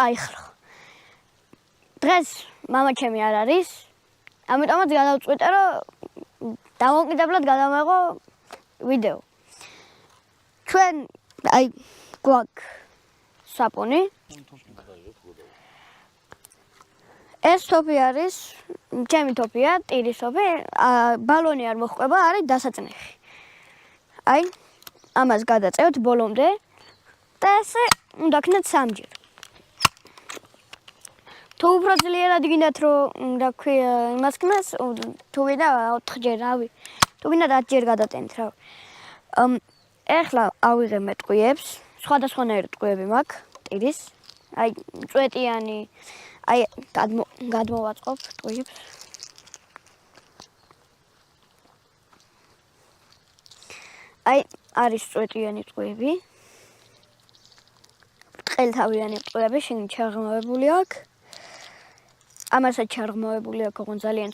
აიხრო. დღეს მამაჩემი არ არის. ამიტომაც გადავწყვიტე, რომ დამოუკიდებლად გადავეღო ვიდეო. ჩვენ გვაქვს საპონი. ეს თოფი არის, ჩემი თოფია, ტირის თოფი, ბალონი არ მოჰყვება, არის დასაწნეხი. ამას გადაწევთ ბოლომდე და ესე უნდა ქნათ სამჯერ. თუ უფრო ძლიერად გინდათ, რომ რა ქვია, იმას ქნას, თუ ვიდა 4ჯერ, რავი, თუ ვიდა 10ჯერ გადატენთ, რავი. ეხლა ავიღე მე ტყვიებს, სხვადასხვანაირი ტყვიები მაქვს, ტირის, წვეტიანი, გადმოვაწყობ ტყვიებს. არის წვეტიანი ტყვიები. ბრტყელთავიანი ტყვიები, შენ ჩაღრმავებული აქვს. ამასაც ჩაღრმავებული აქვს, ოღონდ ძალიან